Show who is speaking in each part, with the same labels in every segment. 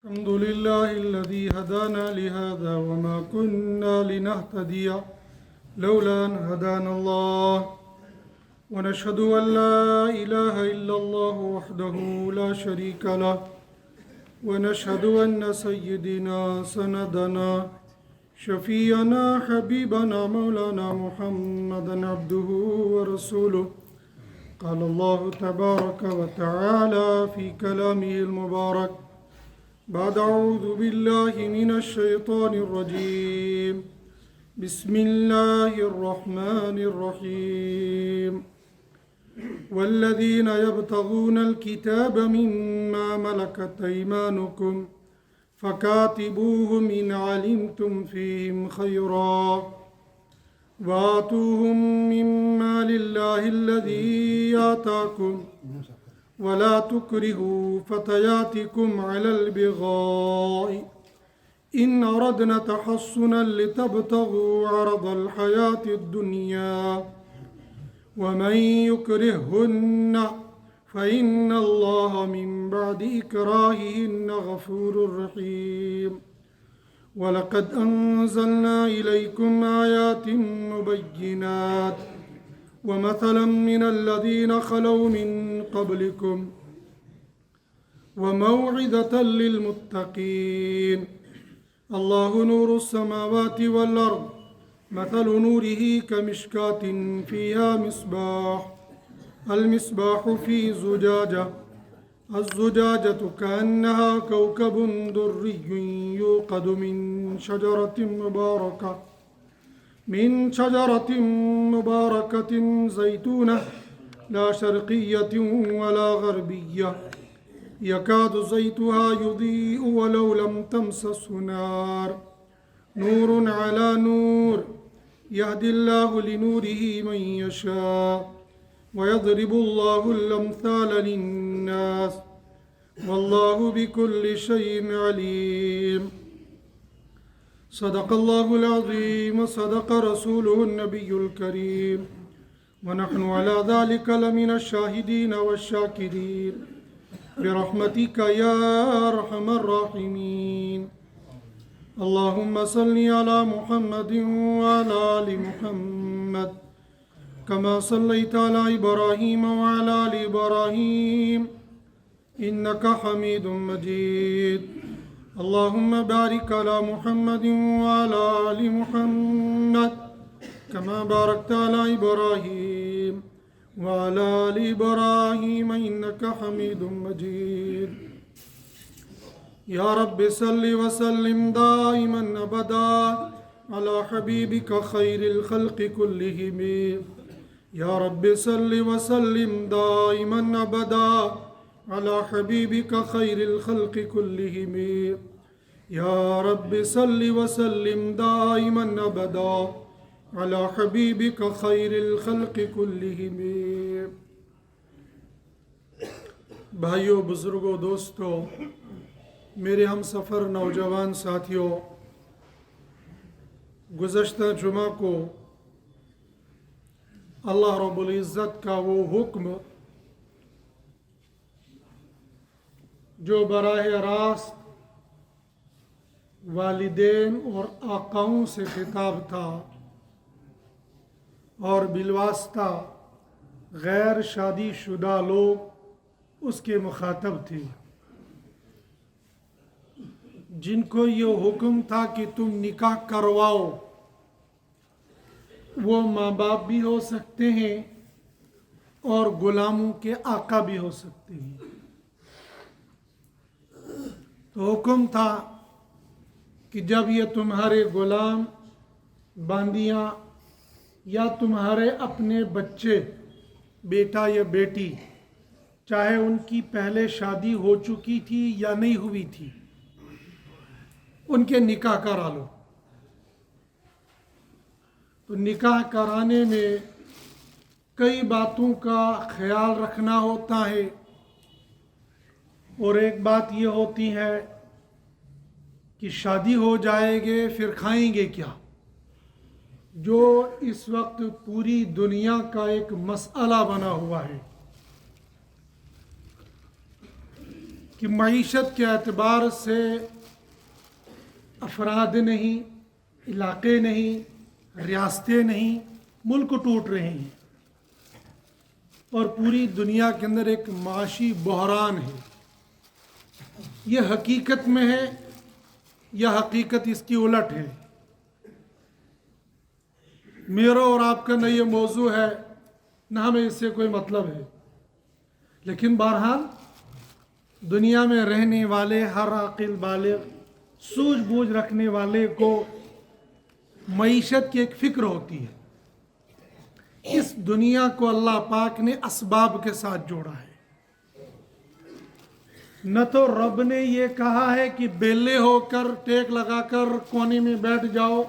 Speaker 1: الحمد لله الذي هدانا لهذا وما كنا لنهتدي لولا أن هدانا الله ونشهد أن لا إله إلا الله وحده لا شريك له ونشهد أن سيدنا سندنا شفيعنا حبيبنا مولانا محمدا عبده ورسوله قال الله تبارك وتعالى في كلامه المبارك بعد أعوذ بالله من الشيطان الرجيم بسم الله الرحمن الرحيم والذين يبتغون الكتاب مما ملكت أيمانكم فكاتبوهم إن علمتم فيهم خيرا وآتوهم مما لله الذي آتاكم ولا تكرهوا فتياتكم على البغاء إن أردنا تحصنا لتبتغوا عرض الحياة الدنيا ومن يكرههن فإن الله من بعد إكراههن غفور رحيم وَلَقَدْ أَنزَلْنَا إِلَيْكُمْ آيَاتٍ مُبَيِّنَاتٍ وَمَثَلًا مِّنَ الَّذِينَ خَلَوْا مِن قَبْلِكُمْ وَمَوْعِظَةً لِّلْمُتَّقِينَ اللَّهُ نُورُ السَّمَاوَاتِ وَالْأَرْضِ مَثَلُ نُورِهِ كَمِشْكَاةٍ فِيهَا مِصْبَاحٌ الْمِصْبَاحُ فِي زُجَاجَةٍ الزجاجة كأنها كوكب دري يوقد من شجرة مباركة زيتونة لا شرقية ولا غربية يكاد زيتها يضيء ولو لم تمسسه نار نور على نور يهدي الله لنوره من يشاء ويضرب الله الأمثال للناس والله بكل شيء عليم صدق الله العظيم وصدق رسوله النبي الكريم ونحن على ذلك لمن الشاهدين والشاكرين برحمتك يا أرحم الراحمين اللهم صل على محمد وعلى آل محمد كما صليت على إبراهيم وعلى آل إبراهيم إنك حميد مجيد اللهم بارك على محمد وعلى آل محمد كما باركت على إبراهيم وعلى آل إبراهيم إنك حميد مجيد يا رب صل وسلم دائما أبدا على حبيبك خير الخلق كلهم يا رب صل وسلم دائما أبدا على حبيبك خير الخلق كلهم يا رب صل وسلم دائما أبدا على حبيبك خير الخلق كلهم بھائیوں، بزرگوں، دوستوں، میرے ہم سفر نوجوان ساتھیوں، گزشتہ جمعہ کو اللہ رب العزت کا وہ حکم جو براہ راست والدین اور آقاؤں سے خطاب تھا اور بالواسطہ غیر شادی شدہ لوگ اس کے مخاطب تھے، جن کو یہ حکم تھا کہ تم نکاح کرواؤ، وہ ماں باپ بھی ہو سکتے ہیں اور غلاموں کے آقا بھی ہو سکتے ہیں۔ تو حکم تھا کہ جب یہ تمہارے غلام، باندیاں یا تمہارے اپنے بچے، بیٹا یا بیٹی، چاہے ان کی پہلے شادی ہو چکی تھی یا نہیں ہوئی تھی، ان کے نکاح کرا لو۔ تو نکاح کرانے میں کئی باتوں کا خیال رکھنا ہوتا ہے، اور ایک بات یہ ہوتی ہے کہ شادی ہو جائے گے پھر کھائیں گے کیا، جو اس وقت پوری دنیا کا ایک مسئلہ بنا ہوا ہے۔ کہ معیشت کے اعتبار سے افراد نہیں، علاقے نہیں، ریاستیں نہیں، ملک ٹوٹ رہے ہیں اور پوری دنیا کے اندر ایک معاشی بحران ہے. یہ حقیقت میں ہے یا حقیقت اس کی الٹ ہے؟ میرا اور آپ کا نہ یہ موضوع ہے نہ ہمیں اس سے کوئی مطلب ہے، لیکن بہرحال دنیا میں رہنے والے ہر عاقل بالغ سوجھ بوجھ رکھنے والے کو معیشت کی ایک فکر ہوتی ہے. اس دنیا کو اللہ پاک نے اسباب کے ساتھ جوڑا ہے. نہ تو رب نے یہ کہا ہے کہ بیلے ہو کر ٹیک لگا کر کونے میں بیٹھ جاؤ،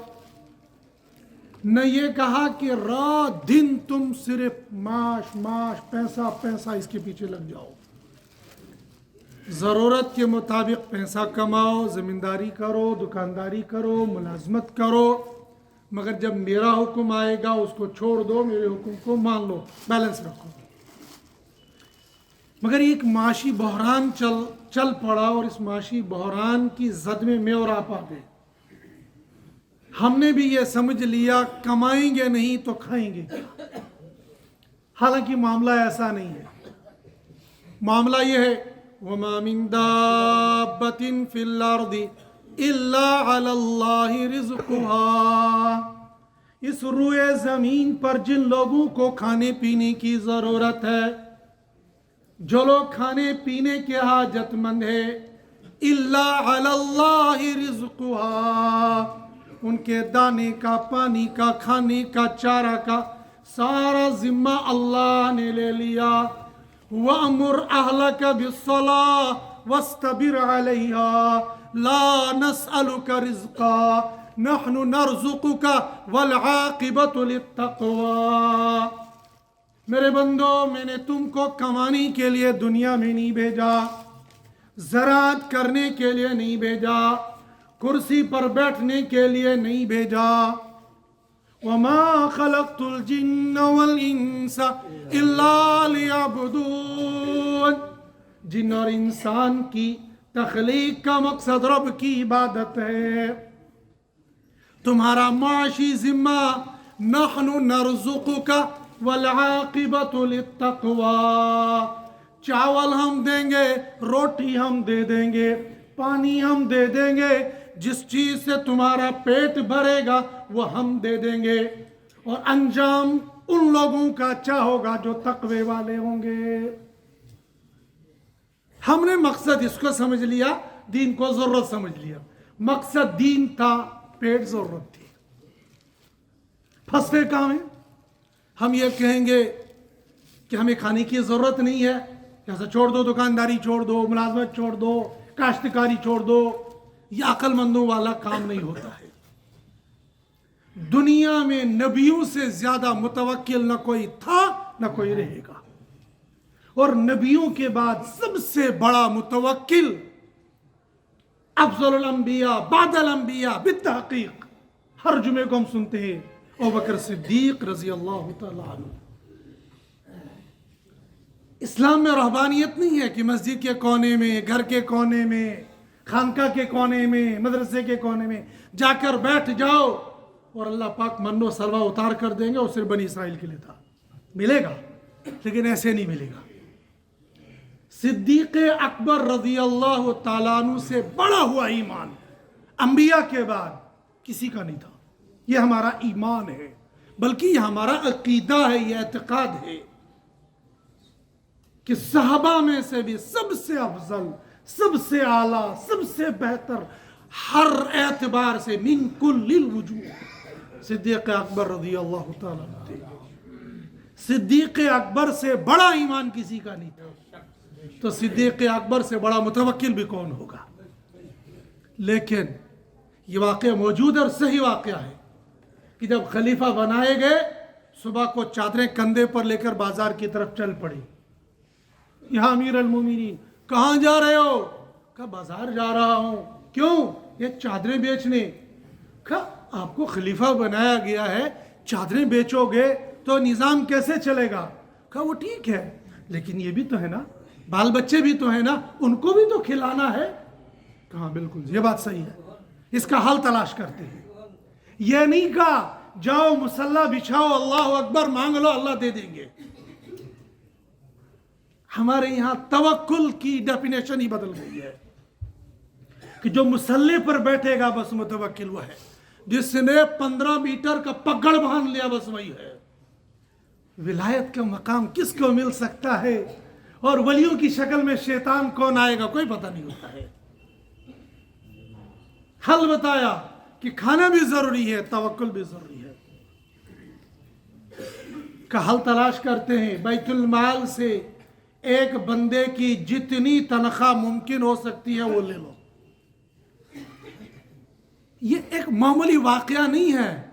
Speaker 1: نہ یہ کہا کہ رات دن تم صرف معاش معاش پیسہ پیسہ اس کے پیچھے لگ جاؤ. ضرورت کے مطابق پیسہ کماؤ، زمینداری کرو، دکانداری کرو، ملازمت کرو، مگر جب میرا حکم آئے گا اس کو چھوڑ دو، میرے حکم کو مان لو، بیلنس رکھو. مگر ایک معاشی بحران چل پڑا اور اس معاشی بحران کی زد میں میں اور آپ آ گئے. ہم نے بھی یہ سمجھ لیا کمائیں گے نہیں تو کھائیں گے کیا. حالانکہ معاملہ ایسا نہیں ہے. معاملہ یہ ہے وَمَا مِن دَابَّةٍ فِي الْأَرْضِ إِلَّا عَلَى اللَّهِ رِزْقُهَا. اس روئے زمین پر جن لوگوں کو کھانے پینے کی ضرورت ہے، جو لوگ کھانے پینے کے حاجت مند ہے، إِلَّا عَلَى اللَّهِ رِزْقُهَا، ان کے دانے کا، پانی کا، کھانے کا، چارہ کا سارا ذمہ اللہ نے لے لیا. وَأْمُرْ أَهْلَكَ بِالصَّلَاةِ وَاسْتَبِرْ عَلَيْهَا لَا نَسْأَلُكَ رِزْقًا نَحْنُ نَرْزُقُكَ وَالْعَاقِبَةُ لِلتَّقْوَىٰ. میرے بندو، میں نے تم کو کمانے کے لیے دنیا میں نہیں بھیجا، زراعت کرنے کے لیے نہیں بھیجا، کرسی پر بیٹھنے کے لیے نہیں بھیجا. وَمَا خَلَقْتُ الْجِنَّ وَالْإِنسَ إِلَّا لِيَعْبُدُونَ. جن اور انسان کی تخلیق کا مقصد رب کی عبادت ہے. تمہارا معاشی ذمہ نَحْنُ نَرْزُقُكَ وَالْعَاقِبَةُ لِلتَّقْوَىٰ. چاول ہم دیں گے، روٹی ہم دے دیں گے، پانی ہم دے دیں گے، جس چیز سے تمہارا پیٹ بھرے گا وہ ہم دے دیں گے، اور انجام ان لوگوں کا اچھا ہوگا جو تقوی والے ہوں گے. ہم نے مقصد اس کو سمجھ لیا، دین کو ضرورت سمجھ لیا. مقصد دین تھا، پیٹ ضرورت تھی. پھنستے کہاں ہیں؟ ہم یہ کہیں گے کہ ہمیں کھانے کی ضرورت نہیں ہے، جیسا چھوڑ دو، دکانداری چھوڑ دو، ملازمت چھوڑ دو، کاشتکاری چھوڑ دو. یہ عقل مندوں والا کام نہیں ہوتا ہے. دنیا میں نبیوں سے زیادہ متوکل نہ کوئی تھا نہ کوئی رہے گا، اور نبیوں کے بعد سب سے بڑا متوکل افضل الانبیاء بعد الانبیاء بالتحقیق، ہر جمعے کو ہم سنتے ہیں، ابوبکر صدیق رضی اللہ تعالیٰ عنہ. اسلام میں رہبانیت نہیں ہے کہ مسجد کے کونے میں، گھر کے کونے میں، خانقاہ کے کونے میں، مدرسے کے کونے میں جا کر بیٹھ جاؤ اور اللہ پاک من و سلوہ اتار کر دیں گے. اور صرف بنی اسرائیل کے لیے تھا، ملے گا لیکن ایسے نہیں ملے گا. صدیق اکبر رضی اللہ تعالیٰ عنہ سے بڑا ہوا ایمان انبیاء کے بعد کسی کا نہیں تھا. یہ ہمارا ایمان ہے، بلکہ یہ ہمارا عقیدہ ہے، یہ اعتقاد ہے کہ صحابہ میں سے بھی سب سے افضل، سب سے اعلیٰ، سب سے بہتر ہر اعتبار سے من کل الوجوہ صدیق اکبر رضی اللہ تعالیٰ عنہ تھے. صدیق اکبر سے بڑا ایمان کسی کا نہیں تھا، تو صدیق اکبر سے بڑا متوکل بھی کون ہوگا. لیکن یہ واقعہ موجود ہے اور صحیح واقعہ ہے کہ جب خلیفہ بنائے گئے، صبح کو چادریں کندھے پر لے کر بازار کی طرف چل پڑی. یہاں امیر المومنین، کہاں جا رہے ہو؟ کہا بازار جا رہا ہوں. کیوں؟ یہ چادریں بیچنے. کہا آپ کو خلیفہ بنایا گیا ہے، چادریں بیچو گے تو نظام کیسے چلے گا؟ کہا وہ ٹھیک ہے لیکن یہ بھی تو ہے نا बाल बच्चे भी तो हैं ना, उनको भी तो खिलाना है। कहा बिल्कुल ये बात सही है, इसका हल तलाश करते हैं। ये नहीं कहा जाओ मुसल्ला बिछाओ अल्लाह अकबर मांग लो अल्लाह दे देंगे। हमारे यहां तवक्कुल की डेफिनेशन ही बदल गई है कि जो मुसल्ले पर बैठेगा बस मुतवक्किल वो है, जिसने 15 मीटर का पगड़ बांध लिया बस वही है। विलायत का मकाम किसको मिल सकता है और वलियों की शक्ल में शैतान कौन आएगा कोई पता नहीं होता है। हल बताया कि खाना भी जरूरी है, तवक्कुल भी जरूरी है। का हल तलाश करते हैं। बैतुल माल से एक बंदे की जितनी तनख्वाह मुमकिन हो सकती है वो ले लो। ये एक मामूली वाकया नहीं है,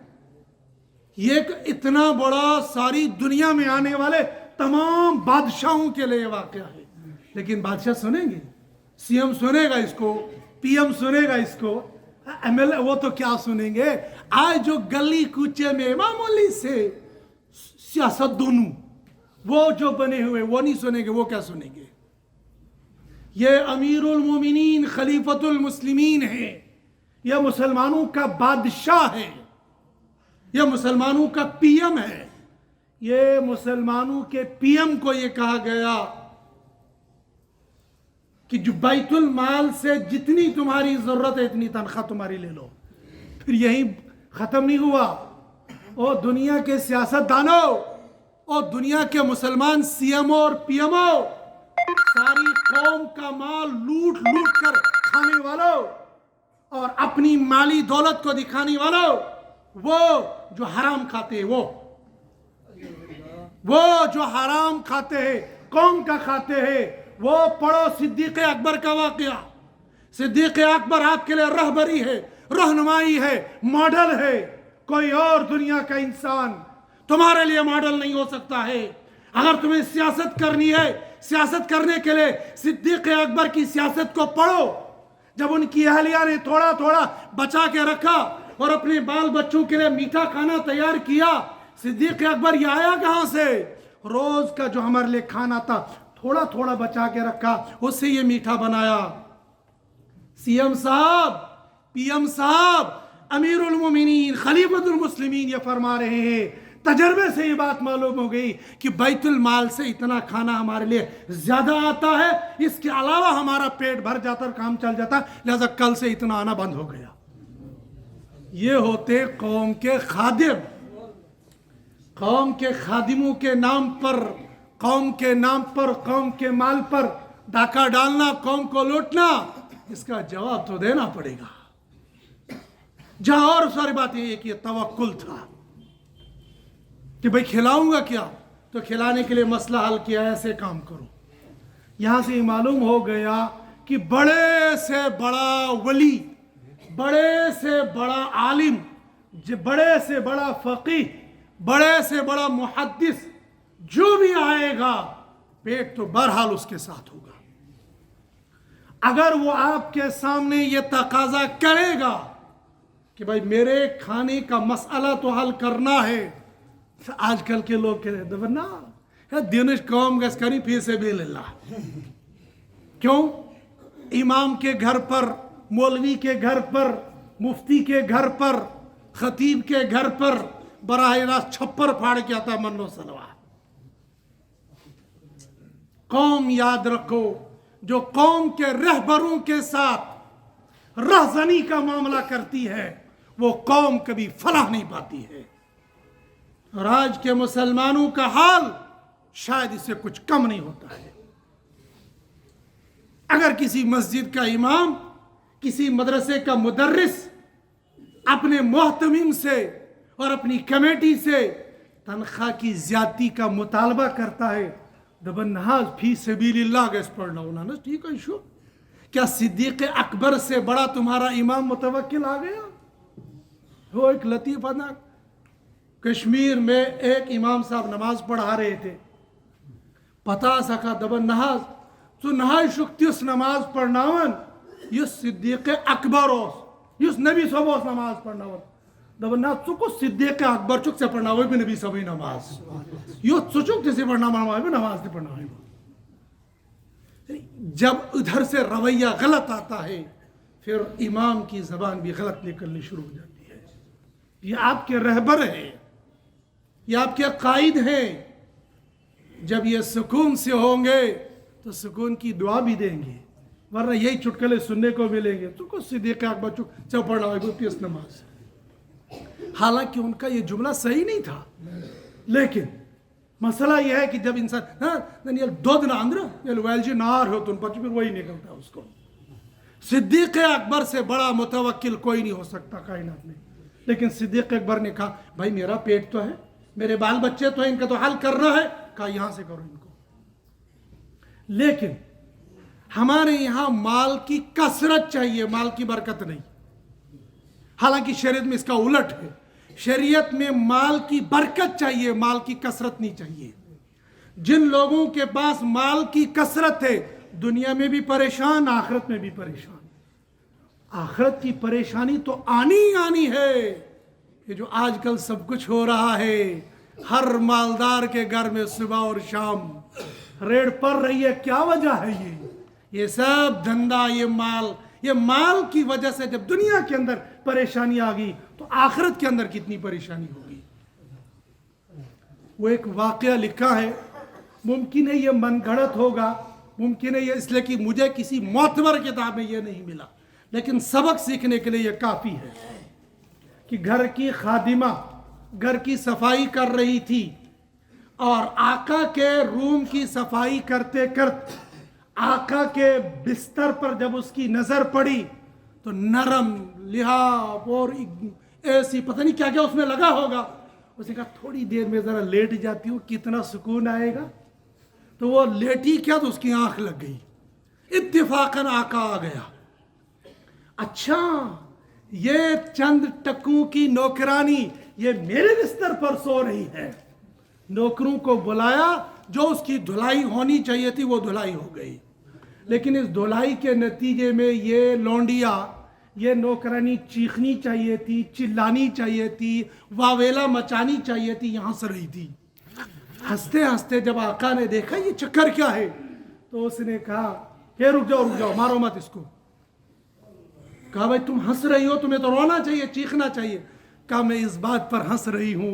Speaker 1: ये एक इतना बड़ा सारी दुनिया में आने वाले तमाम बादशाहों के लिए वाकया है। लेकिन बादशाह सुनेंगे, सीएम सुनेगा इसको, पीएम सुनेगा इसको, एमएलए वो तो क्या सुनेंगे। आज जो गली कूचे में मामूली से सियासतदानों वो जो बने हुए वो नहीं सुनेंगे, वो क्या सुनेंगे। ये अमीरुल मोमिनीन खलीफतुल मुस्लिमीन है, यह मुसलमानों का बादशाह है, यह मुसलमानों का पीएम है। ये मुसलमानों के पीएम को ये कहा गया कि जो बैतुल माल से जितनी तुम्हारी जरूरत है इतनी तनख्वाह तुम्हारी ले लो। फिर यही खत्म नहीं हुआ, और दुनिया के सियासतदानों और दुनिया के मुसलमान सीएमओ और पीएमओ, सारी कौम का माल लूट लूट कर खाने वालों और अपनी माली दौलत को दिखाने वालों, वो जो हराम खाते हैं, वो जो हराम खाते हैं, कौम का खाते हैं, वो पढ़ो सिद्दीक़ अकबर का वाक़या। सिद्दीक़ अकबर आपके लिए रहबरी है, रहनुमाई है, मॉडल है। कोई और दुनिया का इंसान तुम्हारे लिए मॉडल नहीं हो सकता है। अगर तुम्हें सियासत करनी है, सियासत करने के लिए सिद्दीक़ अकबर की सियासत को पढ़ो। जब उनकी अहलिया ने थोड़ा थोड़ा बचा के रखा और अपने बाल बच्चों के लिए मीठा खाना तैयार किया, सिद्दीक़ अकबर ये आया कहां से? रोज का जो हमारे लिए खाना था थोड़ा थोड़ा बचा के रखा, उससे ये मीठा बनाया। सीएम साहब, पीएम साहब, अमीरुल मोमिनीन खलीफतुल मुस्लिमीन ये फरमा रहे हैं, तजर्बे से ये बात मालूम हो गई कि बैतुल माल से इतना खाना हमारे लिए ज्यादा आता है, इसके अलावा हमारा पेट भर जाता और काम चल जाता, लिहाजा कल से इतना आना बंद हो गया। ये होते कौम के खादिम। कौम के खादिमों के नाम पर, कौम के नाम पर, कौम के माल पर डाका डालना, कौम को लूटना, इसका जवाब तो देना पड़ेगा। जहां और सारी बात ये कि तवक्कुल था कि भाई खिलाऊंगा क्या, तो खिलाने के लिए मसला हल किया, ऐसे काम करो। यहां से मालूम हो गया कि बड़े से बड़ा वली, बड़े से बड़ा आलिम, बड़े से बड़ा फकीह, बड़े से बड़ा मुहद्दिस जो भी आएगा, पेट तो बहरहाल उसके साथ होगा। अगर वो आपके सामने ये तकाजा करेगा कि भाई मेरे खाने का मसला तो हल करना है, आजकल के लोग कह रहे ना दिनेश कौम गस करी फिर से भी ले ला। क्यों? इमाम के घर पर, मौलवी के घर पर, मुफ्ती के घर पर, खतीब के घर पर बराह रास्त छप्पर फाड़ के आता मन्नो सलवा। कौम याद रखो, जो कौम के रहबरों के साथ रहजनी का मामला करती है वो कौम कभी फलाह नहीं पाती है। और आज के मुसलमानों का हाल शायद इससे कुछ कम नहीं होता है। अगर किसी मस्जिद का इमाम, किसी मदरसे का मुदर्रिस अपने मोहतमीम से और अपनी कमेटी से तनख्वाह की ज्यादती का मुतालबा करता है, दबन्नाज फी सबीलिल्लाह गैस पढ़ना होना ना, ठीक है शो। क्या सिद्दीक़ अकबर से बड़ा तुम्हारा इमाम मुतवक्किल आ गया? वो एक लतीफ़ा ना, कश्मीर में एक इमाम साहब नमाज पढ़ा रहे थे, पता सका दबन्नाज तो नहाय शुक्तिस नमाज पढ़नावन युस सिद्दीक़ अकबर ओस, युस नबी सब ओस नमाज पढ़नावन दबन्नाज चुको सिद्दीक़ अकबर चुक से पढ़ना, वो भी नबी सभी नमाज यो चुचुक से पढ़ना, भी नमाज से पढ़ना है। जब इधर से रवैया गलत आता है फिर इमाम की ज़बान भी गलत निकलनी शुरू हो जाती है। ये आपके रहबर हैं, ये आपके कायद हैं। जब ये सुकून से होंगे तो सुकून की दुआ भी देंगे, वरना यही चुटकुले सुनने को मिलेंगे। तो कुछ सिद्दीक़ अकबर चौपड़ा पियस नमाज। हालांकि उनका ये जुमला सही नहीं था, लेकिन मसला यह है कि जब इंसान दो दिन अंदर वेलजी नार हो तो उन पर फिर वही निकलता है उसको। सिद्दीक़ अकबर से बड़ा मुतवक्किल कोई नहीं हो सकता कायनात में। लेकिन सिद्दीक़ अकबर ने कहा भाई मेरा पेट तो है, मेरे बाल बच्चे तो है, इनका तो हल करना है। कहा यहां से करो इनको। लेकिन हमारे यहां माल की कसरत चाहिए, माल की बरकत नहीं। हालांकि शरीयत में इसका उलट है। शरीयत में माल की बरकत चाहिए, माल की कसरत नहीं चाहिए। जिन लोगों के पास माल की कसरत है दुनिया में भी परेशान, आखिरत में भी परेशान। आखिरत की परेशानी तो आनी ही आनी है। ये जो आजकल सब कुछ हो रहा है, हर मालदार के घर में सुबह और शाम रेड पड़ रही है, क्या वजह है? ये सब धंधा, ये माल की वजह से जब दुनिया के अंदर परेशानी आ गई तो आखिरत के अंदर कितनी परेशानी होगी। वो एक वाकया लिखा है, मुमकिन है ये मनगढ़ंत होगा, मुमकिन है ये इसलिए कि मुझे किसी मोतबर किताब में ये नहीं मिला, लेकिन सबक सीखने के लिए ये काफ़ी है कि घर की खादिमा घर की सफाई कर रही थी और आका के रूम की सफाई करते करते आका के बिस्तर पर जब उसकी नज़र पड़ी तो नरम लिहाफ और ऐसी पता नहीं क्या क्या उसमें लगा होगा। उसने कहा थोड़ी देर में ज़रा लेट जाती हूँ, कितना सुकून आएगा। तो वो लेटी क्या तो उसकी आंख लग गई। इत्तेफाकन आका आ गया। अच्छा ये चंद टक्कों की नौकरानी ये मेरे बिस्तर पर सो रही है। नौकरों को बुलाया, जो उसकी धुलाई होनी चाहिए थी वो धुलाई हो गई, लेकिन इस धुलाई के नतीजे में ये लौंडिया, ये नौकरानी चीखनी चाहिए थी, चिल्लानी चाहिए थी, वावेला मचानी चाहिए थी, यहाँ से रही थी। हंसते हंसते जब आका ने देखा ये चक्कर क्या है तो उसने कहा हे रुक जाओ, मारो मत इसको। कहा भाई तुम हंस रही हो, तुम्हें तो रोना चाहिए, चीखना चाहिए। कहा मैं इस बात पर हंस रही हूं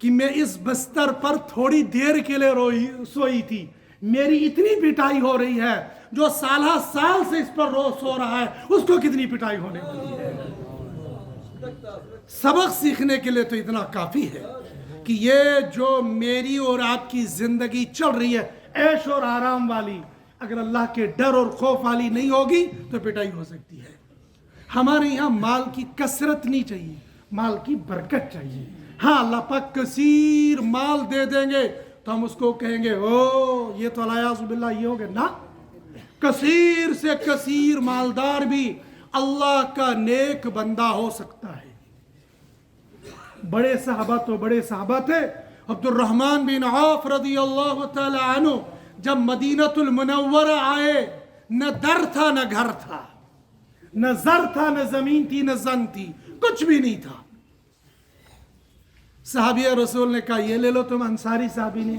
Speaker 1: कि मैं इस बिस्तर पर थोड़ी देर के लिए सोई थी, मेरी इतनी पिटाई हो रही है, जो साल से इस पर सो रहा है उसको कितनी पिटाई होने वाली है। सबक सीखने के लिए तो इतना काफी है कि ये जो मेरी और आपकी जिंदगी चल रही है ऐश और आराम वाली, अगर अल्लाह के डर और खौफ वाली नहीं होगी तो पिटाई हो सकती है। हमारे यहाँ माल की कसरत नहीं चाहिए, माल की बरकत चाहिए। हाँ अल्लाह पाक कसीर माल दे देंगे तो हम उसको कहेंगे ओ ये तो अलायाज़ुबिल्लाह ये हो गए ना। कसीर से कसीर मालदार भी अल्लाह का नेक बंदा हो सकता है। बड़े साहबा थे। अब्दुर्रहमान बिन औफ रज़ियल्लाहु तआला अन्हु जब मदीनतुल मुनव्वरा आए, न दर था न घर था, न जर था न जमीन थी न जन थी, कुछ भी नहीं था। साहबी रसूल ने कहा ये ले लो तुम। अंसारी साहबी ने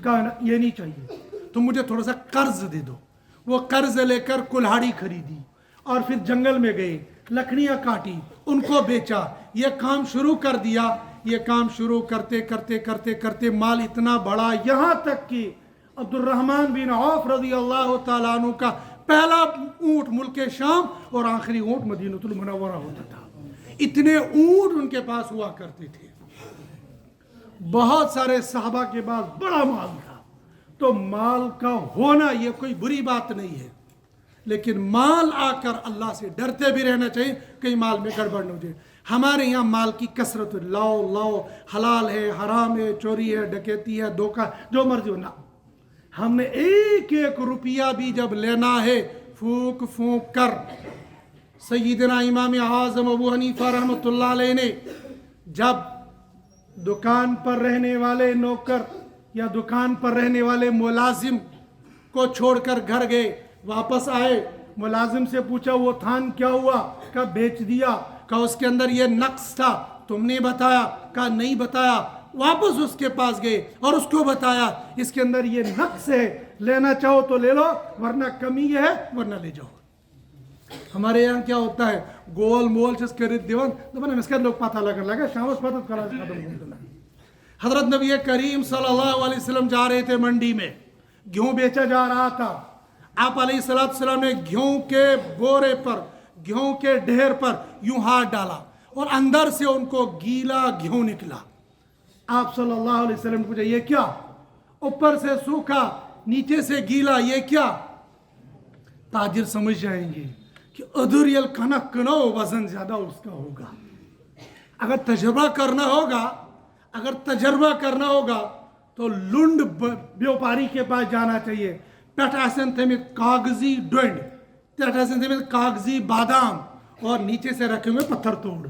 Speaker 1: कहा ये नहीं चाहिए, तुम मुझे थोड़ा सा कर्ज दे दो। वो कर्ज लेकर कुल्हाड़ी खरीदी और फिर जंगल में गए, लकड़ियां काटी, उनको बेचा, ये काम शुरू कर दिया। ये काम शुरू करते करते करते करते माल इतना बड़ा, यहाँ तक कि अब्दुर्रहमान बिन औफ रज़ियल्लाहु तआला अन्हु का पहला ऊंट मुल्क शाम और आखिरी ऊंट मदीनतुल मुनव्वरा होता था। इतने ऊंट उनके पास हुआ करते थे। बहुत सारे साहबा के पास बड़ा माल था। तो माल का होना ये कोई बुरी बात नहीं है, लेकिन माल आकर अल्लाह से डरते भी रहना चाहिए, कहीं माल में गड़बड़ न हो जाए। हमारे यहाँ माल की कसरत, लाओ हलाल है, हराम है, चोरी है, डकैती है, धोखा, जो मर्जी हो ना। हमने एक एक रुपया भी जब लेना है फूंक फूंक कर। सय्यदना इमाम आज़म अबू हनीफा रहमतुल्लाह अलैह ने जब दुकान पर रहने वाले नौकर या दुकान पर रहने वाले मुलाजिम को छोड़कर घर गए, वापस आए, मुलाजिम से पूछा वो थान क्या हुआ? कहा बेच दिया। कहा उसके अंदर ये नक्स था, तुमने बताया? कहा नहीं बताया। वापस उसके पास गए और उसको बताया इसके अंदर ये नक्स है, लेना चाहो तो ले लो, वरना कमी है, वरना ले जाओ। हमारे यहाँ क्या होता है, गोल मोल से करीब दीवान दबन इसका लोग पता लगा शामस पता करा खत्म होता। हजरत नबी करीम सल्लल्लाहु अलैहि वसल्लम जा रहे थे मंडी में, गेहूं बेचा जा रहा था। आप अलैहिस्सलाम ने गेहूं के बोरे पर, गेहूं के ढेर पर यूं हाथ डाला और अंदर से उनको गीला गेहूं निकला। आप सल्लल्लाहु अलैहि वसल्लम ने पूछा ये क्या? ऊपर से सूखा, नीचे से गीला, ये क्या? ताजिर समझ जाएंगे कि अधूरियल कनक कनो वजन ज्यादा उसका होगा। अगर तजर्बा करना होगा तो लुंड व्यापारी के पास जाना चाहिए। पेटासन थे कागजी डंड, पेटासन थे कागजी बादाम और नीचे से रखे हुए पत्थर तोड़,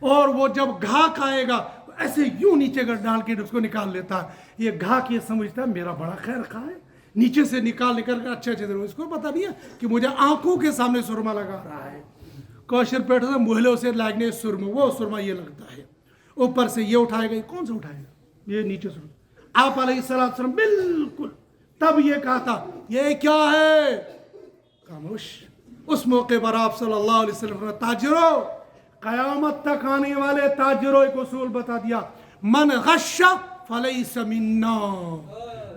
Speaker 1: और वो जब घाक आएगा ऐसे यूं नीचे कर डाल के उसको निकाल लेता है। ये घाक ये समझता है मेरा बड़ा खैर खा है, नीचे से निकाल कर अच्छे से, उसको पता नहीं है कि मुझे आंखों के सामने सुरमा लगा रहा है। कौशर पेट से मुहलों से लागने सुरमा, वो सुरमा ये लगता है। ऊपर से ये उठाएगा, ये कौन सा उठाएगा, ये नीचे से। आप अलैहिस्सलाम बिल्कुल तब ये कहा था ये क्या है, खामोश। उस मौके पर आप सल्लल्लाहु अलैहि वसल्लम ने ताजिरों, कयामत तक आने वाले ताजिरों एक उसूल बता दिया, मन गश्शा फलैस मिन्ना,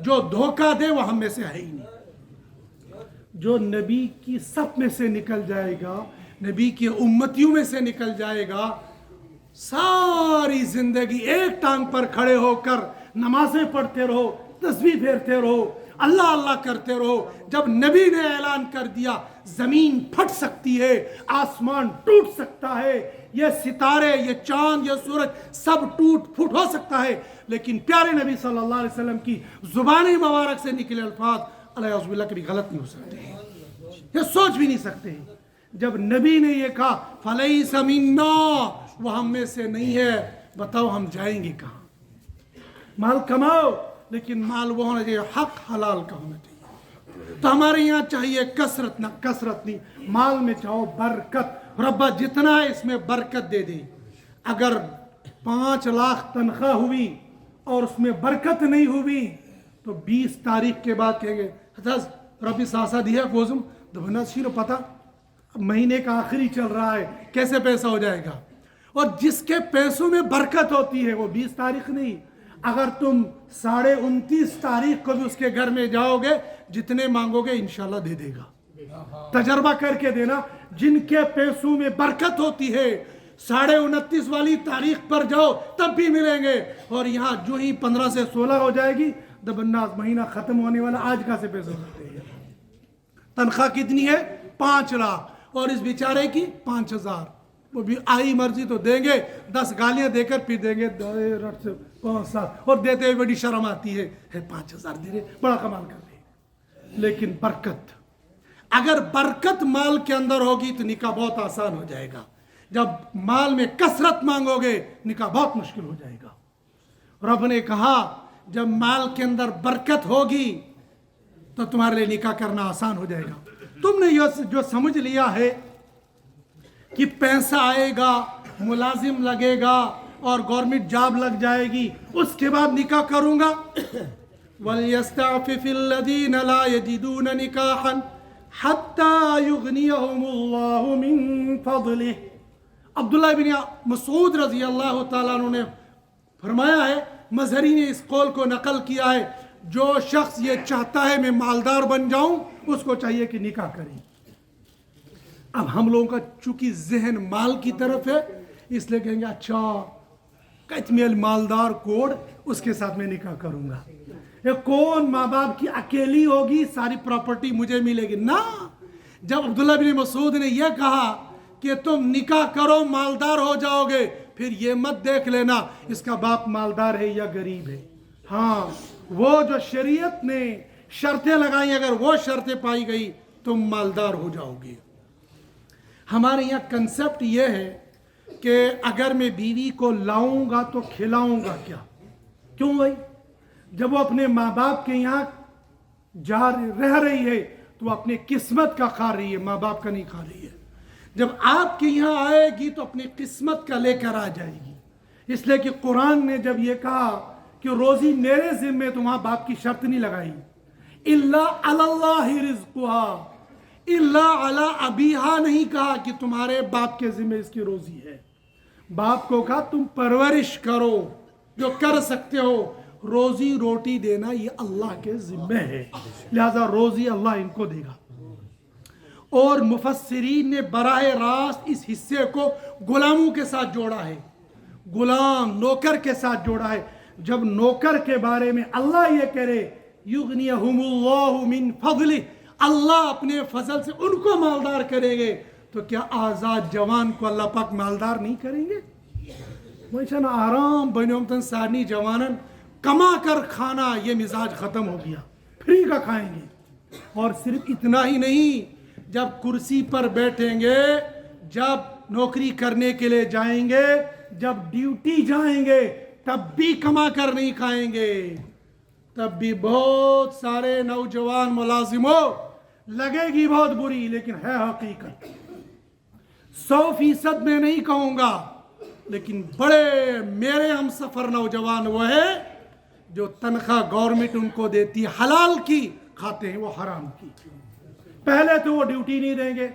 Speaker 1: जो धोखा दे वो हम में से है ही नहीं। जो नबी की सफ में से निकल जाएगा, नबी की उम्मतियों में से निकल जाएगा, सारी जिंदगी एक टांग पर खड़े होकर नमाजें पढ़ते रहो, तस्बीह फेरते रहो, अल्लाह अल्लाह करते रहो। जब नबी ने ऐलान कर दिया जमीन फट सकती है, आसमान टूट सकता है, ये सितारे, ये चांद, ये सूरज सब टूट फूट हो सकता है, लेकिन प्यारे नबी सल्लल्लाहु अलैहि वसल्लम की जुबानी मुबारक से निकले अल्फाज अलैहिस्सलाम कभी गलत नहीं हो सकते, ये सोच भी नहीं सकते। जब नबी ने ये कहा फलैस मिन्ना, वो हम में से नहीं है, बताओ हम जाएंगे कहाँ? माल कमाओ, लेकिन माल वो होना चाहिए हक हलाल का होना चाहिए। तो हमारे यहाँ चाहिए कसरत, ना कसरत नहीं, माल में चाहो बरकत। रब्बा जितना है इसमें बरकत दे दे। अगर 5 लाख तनख्वाह हुई और उसमें बरकत नहीं हुई तो 20 तारीख के बाद कहेंगे रबी सासा दिया गोजुम दबना शीरो, पता महीने का आखिरी चल रहा है, कैसे पैसा हो जाएगा। और जिसके पैसों में बरकत होती है वो 20 तारीख नहीं, अगर तुम 29.5 तारीख को भी उसके घर में जाओगे, जितने मांगोगे इंशाल्लाह दे देगा। तजर्बा करके देना, जिनके पैसों में बरकत होती है 29.5 वाली तारीख पर जाओ तब भी मिलेंगे। और यहाँ जो ही 15 से 16 हो जाएगी, दबन्ना महीना खत्म होने वाला, आज का से पैसे होते हैं। तनख्वाह कितनी है? 5 लाख, और इस बेचारे की 5,000। वो भी आई मर्जी तो देंगे, 10 गालियां देकर फिर देंगे 5,000, और देते हुए बड़ी शर्म आती है 5,000 दे रहे, बड़ा कमाल कर रहे। लेकिन बरकत, अगर बरकत माल के अंदर होगी तो निकाह बहुत आसान हो जाएगा। जब माल में कसरत मांगोगे निकाह बहुत मुश्किल हो जाएगा। रब ने कहा जब माल के अंदर बरकत होगी तो तुम्हारे लिए निकाह करना आसान हो जाएगा। तुमने ये जो समझ लिया है कि पैसा आएगा, मुलाजिम लगेगा और गवर्नमेंट जॉब लग जाएगी, उसके बाद निकाह करूंगा, वलयस्तअफिफिल्लज़ीना ला यजिदून निकाहन हत्ता युगनियहुमुल्लाहु मिन फज़लिह। अब्दुल्लाह बिन मसूद रज़ी अल्लाह ताला अन्हु ने फरमाया है, मजहरी ने इस कौल को नकल किया है, जो शख्स ये चाहता है मैं मालदार बन जाऊं, उसको चाहिए कि निकाह करें। अब हम लोगों का चूंकि जहन माल की तरफ है, इसलिए कहेंगे अच्छा कचमेल मालदार कोड, उसके साथ मैं निकाह करूंगा। ये कौन माँ बाप की अकेली होगी, सारी प्रॉपर्टी मुझे मिलेगी ना। जब अब्दुल्लाह बिन मसूद ने यह कहा कि तुम निकाह करो मालदार हो जाओगे, फिर ये मत देख लेना इसका बाप मालदार है या गरीब है। हाँ, वो जो शरीयत ने शर्तें लगाई, अगर वो शर्तें पाई गई तुम मालदार हो जाओगे। हमारे यहाँ कंसेप्ट ये है कि अगर मैं बीवी को लाऊंगा तो खिलाऊंगा क्या? क्यों भाई? जब वो अपने माँ बाप के यहाँ जा रह रही है तो अपनी किस्मत का खा रही है, माँ बाप का नहीं खा रही है। जब आपके यहाँ आएगी तो अपनी किस्मत का लेकर आ जाएगी। इसलिए कि कुरान ने जब ये कहा कि रोजी मेरे जिम्मे, तो वहाँ बाप की शर्त नहीं लगाई। इल्ला अलल्लाहि रिज़्क़ुहा, इल्ला अला अबीहा नहीं कहा कि तुम्हारे बाप के जिम्मे इसकी रोजी है। बाप को कहा तुम परवरिश करो जो कर सकते हो, रोजी रोटी देना ये अल्लाह के जिम्मे है, लिहाजा रोजी अल्लाह इनको देगा। और मुफस्सिरीन ने बराह रास्त इस हिस्से को गुलामों के साथ जोड़ा है, गुलाम नौकर के साथ जोड़ा है। जब नौकर के बारे में अल्लाह ये करे युगनियहुमुल्लाहु मिन फज़लिही, अल्लाह अपने फजल से उनको मालदार करेंगे, तो क्या आज़ाद जवान को अल्लाह पाक मालदार नहीं करेंगे? वैसा ना आराम बनो सारनी जवानन कमा कर खाना, ये मिजाज ख़त्म हो गया, फ्री का खाएंगे। और सिर्फ इतना ही नहीं, जब कुर्सी पर बैठेंगे, जब नौकरी करने के लिए जाएंगे, जब ड्यूटी जाएंगे, तब भी कमा कर नहीं खाएंगे। तब भी बहुत सारे नौजवान मुलाजिमों, लगेगी बहुत बुरी लेकिन है हकीकत, 100% में नहीं कहूँगा, लेकिन बड़े मेरे हम सफ़र नौजवान वो है जो तनख्वाह गवर्नमेंट उनको देती है हलाल की, खाते हैं वो हराम की। पहले तो वो ड्यूटी नहीं देंगे,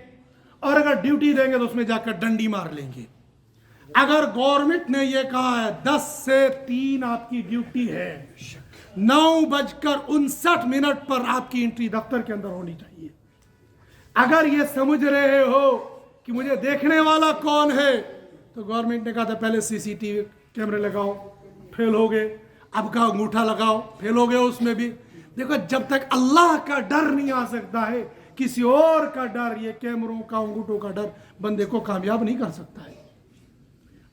Speaker 1: और अगर ड्यूटी देंगे तो उसमें जाकर डंडी मार लेंगे। अगर गवर्नमेंट ने ये कहा है 10 से 3 आपकी ड्यूटी है, 9:59 पर आपकी एंट्री दफ्तर के अंदर होनी चाहिए। अगर ये समझ रहे हो कि मुझे देखने वाला कौन है, तो गवर्नमेंट ने कहा था पहले सीसीटीवी कैमरे लगाओ, फेल हो गए, अब का अंगूठा लगाओ, फेल हो गए उसमें भी। देखो, जब तक अल्लाह का डर नहीं आ सकता है, किसी और का डर, ये कैमरों का अंगूठों का डर बंदे को कामयाब नहीं कर सकता है।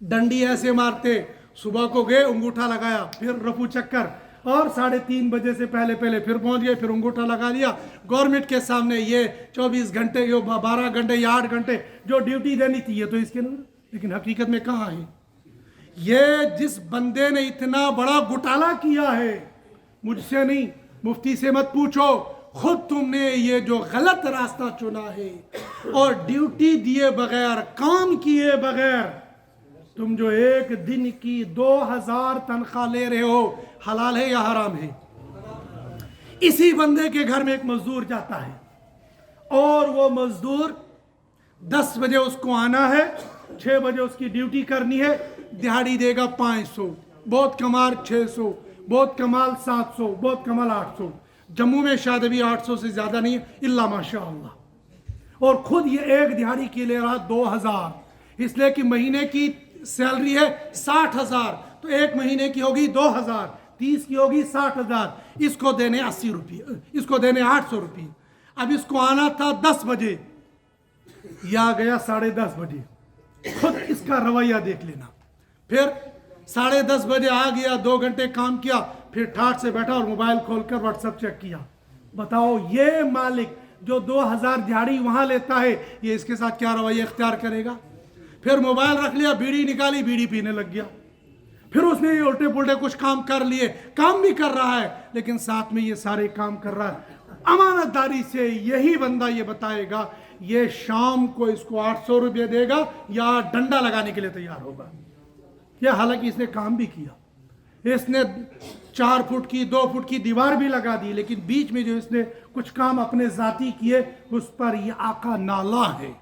Speaker 1: डंडी ऐसे मारते, सुबह को गए अंगूठा लगाया, फिर रफू चक्कर, और 3:30 बजे से पहले फिर पहुंच गए, फिर अंगूठा लगा लिया। गवर्नमेंट के सामने ये 24 घंटे, ये 12 घंटे या 8 घंटे जो ड्यूटी देनी थी, ये तो इसके अंदर, लेकिन हकीकत में कहाँ है? ये जिस बंदे ने इतना बड़ा घोटाला किया है, मुझसे नहीं, मुफ्ती से मत पूछो, खुद तुमने ये जो गलत रास्ता चुना है, और ड्यूटी दिए बगैर, काम किए बगैर, तुम जो एक दिन की 2000 तनख्वाह ले रहे हो, हलाल है या हराम है? इसी बंदे के घर में एक मजदूर जाता है, और वो मजदूर 10 बजे उसको आना है, 6 बजे उसकी ड्यूटी करनी है, दिहाड़ी देगा 500, बहुत कमाल 600, बहुत कमाल 700, बहुत कमाल 800। जम्मू में शायद अभी 800 से ज़्यादा नहीं है, इल्ला माशाअल्लाह। और खुद ये एक दिहाड़ी के ले रहा 2000, इसलिए कि महीने की सैलरी है 60,000, तो एक महीने की होगी 2000, 30 की होगी 60,000, इसको देने 80 रुपये, इसको देने 800 रुपये। अब इसको आना था 10 बजे, या गया 10:30 बजे। खुद इसका रवैया देख लेना। फिर 10:30 बजे आ गया, 2 घंटे काम किया, फिर ठाठ से बैठा और मोबाइल खोलकर व्हाट्सएप चेक किया। बताओ, ये मालिक जो 2000 दिहाड़ी वहां लेता है, ये इसके साथ क्या रवैया इख्तियार करेगा? फिर मोबाइल रख लिया, बीड़ी निकाली, बीड़ी पीने लग गया। फिर उसने ये उल्टे पुल्टे कुछ काम कर लिए, काम भी कर रहा है, लेकिन साथ में ये सारे काम कर रहा है अमानतदारी से। यही बंदा ये बताएगा, ये शाम को इसको 800 रुपये देगा या डंडा लगाने के लिए तैयार होगा। यह हालांकि इसने काम भी किया, इसने 4 फुट की 2 फुट की दीवार भी लगा दी, लेकिन बीच में जो इसने कुछ काम अपने जाती किए, उस पर यह आका नाला है।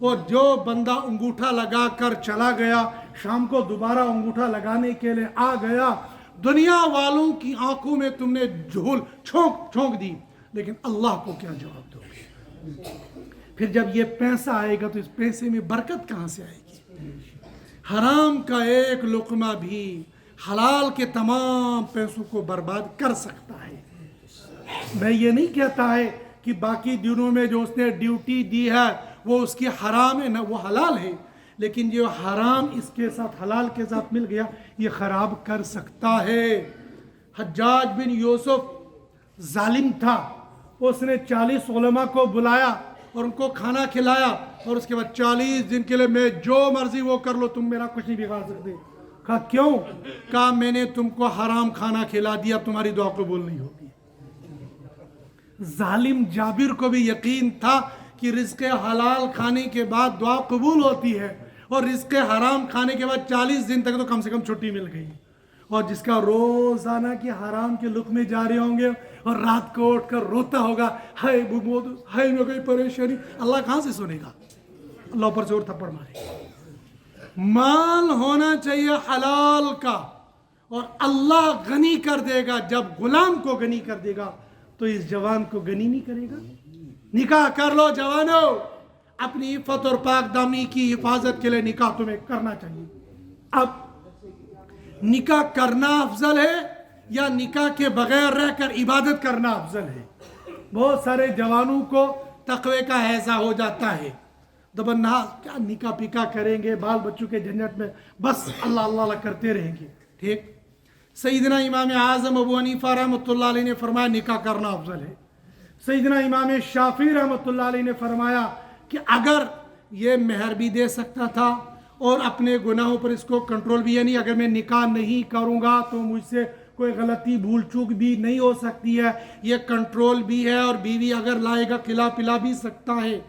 Speaker 1: और जो बंदा अंगूठा लगा कर चला गया, शाम को दोबारा अंगूठा लगाने के लिए आ गया, दुनिया वालों की आंखों में तुमने झोल छोंक दी, लेकिन अल्लाह को क्या जवाब दोगे? फिर जब ये पैसा आएगा तो इस पैसे में बरकत कहाँ से आएगी? हराम का एक लुकमा भी हलाल के तमाम पैसों को बर्बाद कर सकता है। मैं ये नहीं कहता है कि बाकी दिनों में जो उसने ड्यूटी दी है वो उसकी हराम है, ना, वो हलाल है, लेकिन जो हराम इसके साथ हलाल के साथ मिल गया, ये खराब कर सकता है। हज्जाज बिन यूसुफ जालिम था, उसने 40 उलमा को बुलाया और उनको खाना खिलाया, और उसके बाद 40 दिन के लिए मैं जो मर्जी वो कर लो, तुम मेरा कुछ नहीं बिगाड़ सकते। कहा क्यों? कहा मैंने तुमको हराम खाना खिला दिया, तुम्हारी दुआ कबूल नहीं होगी। जालिम जाबिर को भी यकीन था कि रिज़्क़ हलाल खाने के बाद दुआ कबूल होती है, और रिज़्क़ हराम खाने के बाद 40 दिन तक तो कम से कम छुट्टी मिल गई। اور جس کا روزانہ کے حرام کے لقمے جاری ہوں گے اور رات کو اٹھ کر روتا ہوگا، ہائے ہائے میں کوئی پریشانی، اللہ کہاں سے سنے گا؟ اللہ اوپر سے اور تھپڑ مارے گا۔ مال ہونا چاہیے حلال کا، اور اللہ غنی کر دے گا۔ جب غلام کو غنی کر دے گا تو اس جوان کو غنی نہیں کرے گا؟ نکاح کر لو جوانوں، اپنی عفت اور پاک دامی کی حفاظت کے لیے نکاح تمہیں کرنا چاہیے۔ اب نکاح کرنا افضل ہے یا نکاح کے بغیر رہ کر عبادت کرنا افضل ہے؟ بہت سارے جوانوں کو تقوی کا حیضہ ہو جاتا ہے، دبنا کیا نکاح پکا کریں گے، بال بچوں کے جھنجٹ میں بس اللہ اللہ اللہ کرتے رہیں گے۔ ٹھیک، سیدنا امام اعظم ابو حنیفہ رحمۃ اللہ علیہ نے فرمایا نکاح کرنا افضل ہے۔ سیدنا امام شافعی رحمۃ اللہ علیہ نے فرمایا کہ اگر یہ مہر بھی دے سکتا تھا اور اپنے گناہوں پر اس کو کنٹرول بھی، یعنی اگر میں نکاح نہیں کروں گا تو مجھ سے کوئی غلطی بھول چوک بھی نہیں ہو سکتی ہے، یہ کنٹرول بھی ہے، اور بیوی اگر لائے گا کھلا پلا بھی سکتا ہے،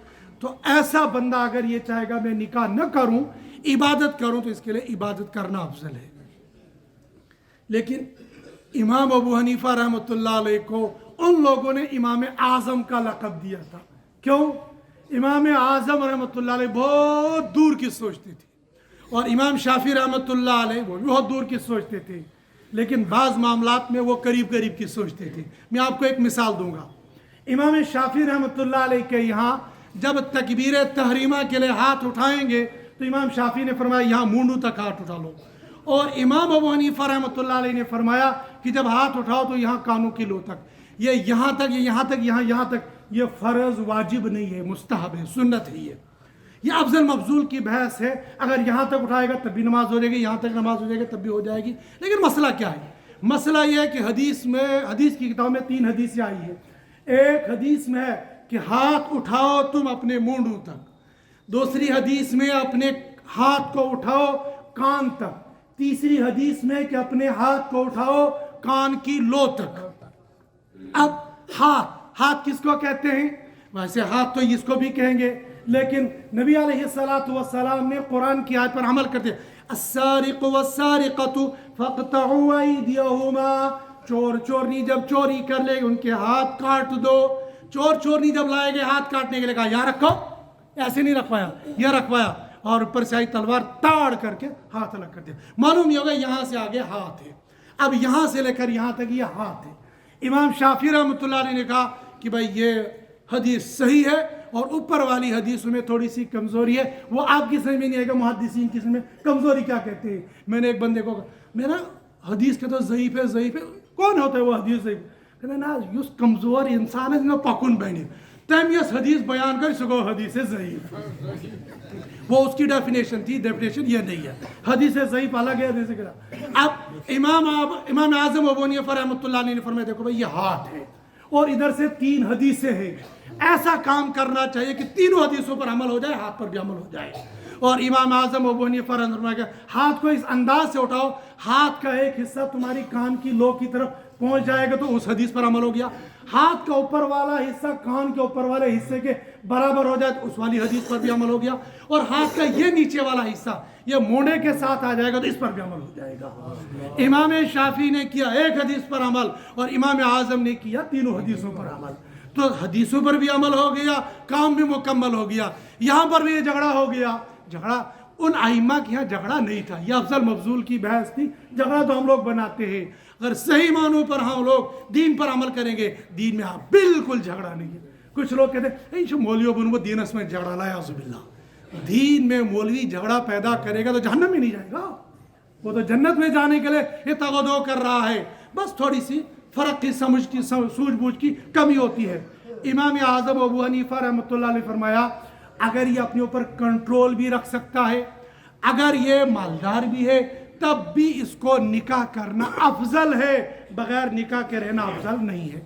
Speaker 1: تو ایسا بندہ اگر یہ چاہے گا میں نکاح نہ کروں عبادت کروں تو اس کے لیے عبادت کرنا افضل ہے۔ لیکن امام ابو حنیفہ رحمۃ اللہ علیہ کو ان لوگوں نے امام اعظم کا لقب دیا تھا۔ کیوں؟ امام اعظم رحمۃ اللہ علیہ بہت دور کی سوچتے تھے، اور امام شافعی رحمۃ اللہ علیہ وہ بھی بہت دور کی سوچتے تھے، لیکن بعض معاملات میں وہ قریب قریب کی سوچتے تھے۔ میں آپ کو ایک مثال دوں گا۔ امام شافعی رحمۃ اللہ علیہ کے یہاں جب تکبیر تحریمہ کے لیے ہاتھ اٹھائیں گے تو امام شافعی نے فرمایا یہاں مونڈوں تک ہاتھ اٹھا لو، اور امام ابو حنیفہ رحمۃ اللہ علیہ نے فرمایا کہ جب ہاتھ اٹھاؤ تو یہاں کانوں کی لو تک، یہ یہاں تک، یہ یہاں تک، یہاں تک، یہ فرض واجب نہیں ہے، مستحب ہے، سنت ہے۔ یہ افضل مفضول کی بحث ہے، اگر یہاں تک اٹھائے گا تب بھی نماز ہو جائے گی، یہاں تک نماز ہو جائے گی تب بھی ہو جائے گی۔ لیکن مسئلہ کیا ہے؟ مسئلہ یہ ہے کہ حدیث کی کتاب میں 3 حدیثیں آئی ہیں۔ ایک حدیث میں ہے کہ ہاتھ اٹھاؤ تم اپنے مونڈوں تک، دوسری حدیث میں اپنے ہاتھ کو اٹھاؤ کان تک، تیسری حدیث میں کہ اپنے ہاتھ کو اٹھاؤ کان کی لو تک۔ اب ہاتھ کس کو کہتے ہیں؟ ویسے ہاتھ تو اس کو بھی کہیں گے، لیکن نبی علیہ السلام نے قرآن کی آیت پر عمل کرتے السارق والسارقۃ فاقطعوا ایدیہما، چورنی جب چوری کر لے ان کے ہاتھ کاٹ دو۔ چورنی جب لائے گئے ہاتھ کاٹنے کے لیے کہا یہاں رکھو، ایسے نہیں رکھوایا، یہ رکھوایا، اور اوپر سے آئی تلوار تاڑ کر کے ہاتھ الگ کر دیا۔ معلوم یہ ہوگا یہاں سے آگے ہاتھ ہے، اب یہاں سے لے کر یہاں تک یہ ہاتھ ہے۔ امام شافعی رحمۃ اللہ علیہ نے کہا کہ بھائی یہ حدیث صحیح ہے، اور اوپر والی حدیثوں میں تھوڑی سی کمزوری ہے، وہ آپ کی سمجھ میں نہیں آئے گا محدثین کی سمجھ میں کمزوری کیا کہتے ہیں۔ میں نے ایک بندے کو کہا میرا حدیث کہتا ضعیف ہے، ضعیف ہے، کون ہوتا ہے وہ حدیث ضعیف؟ کہتا نا یس کمزور انسان ہے پکن بنی تم یس حدیث بیان کر سکو حدیث ضعیف، وہ اس کی ڈیفینیشن تھی، ڈیفینیشن یہ نہیں ہے، حدیث ضعیف الگ ہے، حدیث کہا۔ اب امام اعظم ابو حنیفہ رحمۃ اللہ علیہ نے فرمایا دیکھو بھائی یہ ہاتھ ہے، اور ادھر سے 3 حدیثیں ہیں، ایسا کام کرنا چاہیے کہ تینوں حدیثوں پر عمل ہو جائے، ہاتھ پر بھی عمل ہو جائے۔ اور امام اعظم ابو حنیفہ رحمۃ اللہ علیہ کہ ہاتھ کو اس انداز سے اٹھاؤ، ہاتھ کا ایک حصہ تمہاری کان کی لو کی طرف پہنچ جائے گا تو اس حدیث پر عمل ہو گیا۔ ہاتھ کا اوپر والا حصہ کان کے اوپر والے حصے کے برابر ہو جائے تو اس والی حدیث پر بھی عمل ہو گیا، اور ہاتھ کا یہ نیچے والا حصہ یہ موڑے کے ساتھ آ جائے گا تو اس پر بھی عمل ہو جائے گا۔ امام شافعی نے کیا ایک حدیث پر عمل، اور امام اعظم نے کیا تینوں حدیثوں پر عمل، تو حدیثوں پر بھی عمل ہو گیا، کام بھی مکمل ہو گیا۔ یہاں پر بھی یہ جھگڑا ہو گیا، جھگڑا ان ائمہ کے یہاں جھگڑا نہیں تھا، یہ افضل مفضول کی بحث تھی، جھگڑا تو ہم لوگ بناتے ہیں، اگر صحیح معنوں پر ہم لوگ دین پر عمل کریں گے، دین میں بالکل جھگڑا نہیں ہے۔ کچھ لوگ کہتے ہیں مولویوں بن وہ دین اس میں جھگڑا لایا عزب اللہ، دین میں مولوی جھگڑا پیدا کرے گا تو جہنم میں نہیں جائے گا، وہ تو جنت میں جانے کے لیے یہ تغدو کر رہا ہے، بس تھوڑی سی فرق کی سمجھ کی سوجھ بوجھ کی کمی ہوتی ہے۔ امام اعظم ابو حنیفہ رحمۃ اللہ علیہ فرمایا اگر یہ اپنے اوپر کنٹرول بھی رکھ سکتا ہے، اگر یہ مالدار بھی ہے، تب بھی اس کو نکاح کرنا افضل ہے، بغیر نکاح کے رہنا افضل نہیں ہے۔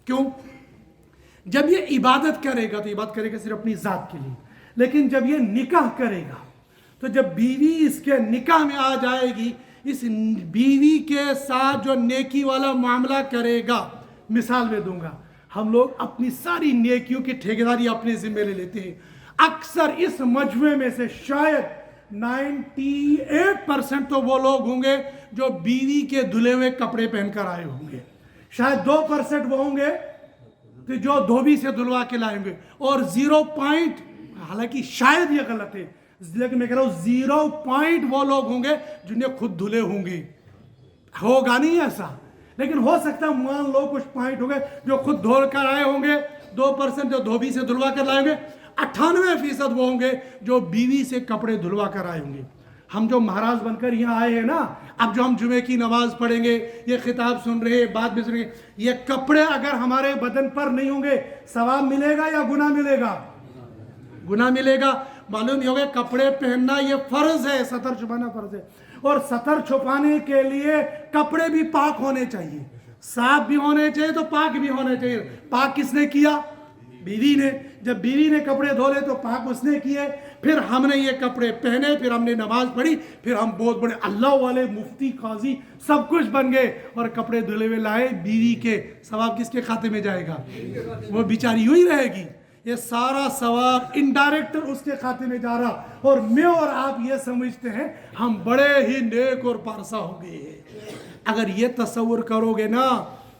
Speaker 1: کیوں؟ جب یہ عبادت کرے گا تو عبادت کرے گا صرف اپنی ذات کے لیے، لیکن جب یہ نکاح کرے گا تو جب بیوی اس کے نکاح میں آ جائے گی، اس بیوی کے ساتھ جو نیکی والا معاملہ کرے گا، مثال میں دوں گا، ہم لوگ اپنی ساری نیکیوں کی ٹھیکیداری اپنے ذمہ لے لیتے ہیں، اکثر اس مجموعے میں سے شاید 98% تو وہ لوگ ہوں گے جو بیوی کے دھلے ہوئے کپڑے پہن کر آئے ہوں گے. شاید 2% وہ ہوں گے کہ جو دھوبی سے دھلوا کے لائیں گے, اور 0 پوائنٹ, حالانکہ شاید یہ غلط ہے لیکن میں کہہ رہا ہوں 0 پوائنٹ وہ لوگ ہوں گے جنہیں خود دھلے ہوں گے. ہوگا نہیں ایسا, لیکن ہو سکتا ہے مان لو کچھ پوائنٹ ہوں گے جو خود دھول کر آئے ہوں گے, 2% جو دھوبی سے دھلوا کر لائیں گے, 98% وہ ہوں گے جو بیوی سے کپڑے دھلوا کر آئے ہوں گے. ہم جو مہاراج بن کر یہاں آئے ہیں نا, اب جو ہم جمعے کی نماز پڑھیں گے, یہ خطاب سن رہے ہیں, بات بھی سن رہے ہیں, یہ کپڑے اگر ہمارے بدن پر نہیں ہوں گے ثواب ملے گا یا گناہ ملے گا؟ گناہ ملے گا. معلوم یہ ہوگا کپڑے پہننا یہ فرض ہے, سطر چھپانا فرض ہے, اور سطر چھپانے کے لیے کپڑے بھی پاک ہونے چاہیے, صاف بھی ہونے چاہیے تو پاک بھی ہونے چاہیے. پاک کس نے کیا؟ بیوی نے. جب بیوی نے کپڑے دھولے تو پاک اس نے کیے, پھر ہم نے یہ کپڑے پہنے, پھر ہم نے نماز پڑھی, پھر ہم بہت بڑے اللہ والے مفتی قاضی سب کچھ بن گئے اور کپڑے دھلے ہوئے لائے بیوی کے. ثواب کس کے کھاتے میں جائے گا؟ وہ بیچاری یوں ہی رہے گی. یہ سارا ثواب انڈائریکٹ اس کے کھاتے میں جا رہا, اور میں اور آپ یہ سمجھتے ہیں ہم بڑے ہی نیک اور پارسا ہو گئے ہیں. اگر یہ تصور کرو گے نا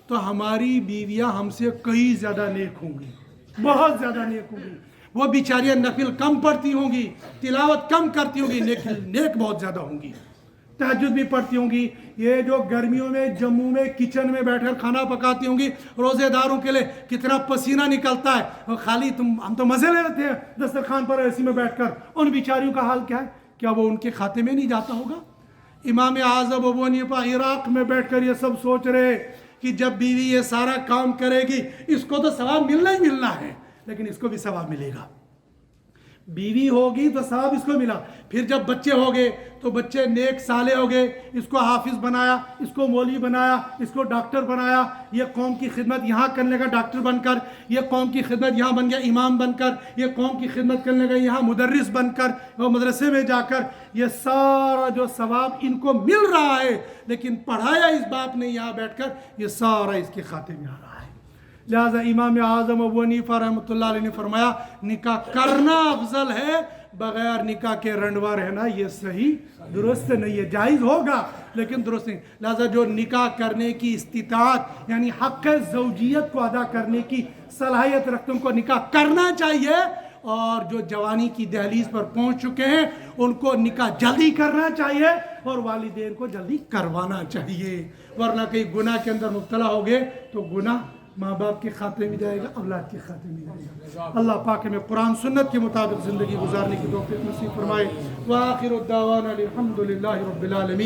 Speaker 1: تو ہماری بیویاں ہم سے کئی زیادہ نیک ہوں گی, بہت زیادہ نیک ہوں گی. وہ بیچاریاں نفل کم پڑھتی ہوں گی, تلاوت کم کرتی ہوں گی, نیک بہت زیادہ ہوں گی, تہجد بھی پڑھتی ہوں گی. یہ جو گرمیوں میں جموں میں کچن میں بیٹھ کر کھانا پکاتی ہوں گی, روزے داروں کے لیے کتنا پسینہ نکلتا ہے, اور خالی ہم تو مزے لے لیتے ہیں دسترخوان پر ایسی میں بیٹھ کر. ان بیچاریوں کا حال کیا ہے؟ کیا وہ ان کے کھاتے میں نہیں جاتا ہوگا؟ امام اعظم ابو حنیفہ عراق میں بیٹھ کر یہ سب سوچ رہے کہ جب بیوی یہ سارا کام کرے گی اس کو تو ثواب ملنا ہی ملنا ہے, لیکن اس کو بھی ثواب ملے گا. بیوی ہوگی تو ثواب اس کو ملا. پھر جب بچے ہو گئے تو بچے نیک صالح ہو گئے, اس کو حافظ بنایا, اس کو مولوی بنایا, اس کو ڈاکٹر بنایا. یہ قوم کی خدمت یہاں کرنے کا ڈاکٹر بن کر, یہ قوم کی خدمت یہاں بن گیا امام بن کر, یہ قوم کی خدمت کرنے کا یہاں مدرس بن کر, وہ مدرسے میں جا کر. یہ سارا جو ثواب ان کو مل رہا ہے, لیکن پڑھایا اس باپ نے یہاں بیٹھ کر, یہ سارا اس کے کھاتے میں آ رہا ہے. لہذا امام اعظم ابو حنیفہ رحمۃ اللہ علیہ نے فرمایا نکاح کرنا افضل ہے, بغیر نکاح کے رنڈوا رہنا یہ صحیح درست نہیں ہے. جائز ہوگا لیکن درست نہیں. لہذا جو نکاح کرنے کی استطاعت یعنی حق زوجیت کو ادا کرنے کی صلاحیت رکھتے ان کو نکاح کرنا چاہیے, اور جو جوانی کی دہلیز پر پہنچ چکے ہیں ان کو نکاح جلدی کرنا چاہیے اور والدین کو جلدی کروانا چاہیے, ورنہ کہیں گناہ کے اندر مبتلا ہو گئے تو گناہ ماں باپ کے خاتے میں جائے گا, اولاد کے خاتے میں جائے گا. اللہ پاک میں قرآن سنت کے مطابق زندگی گزارنے کی توفیق نصیب فرمائے. وآخر الدعوانا الحمد للہ رب العالمین.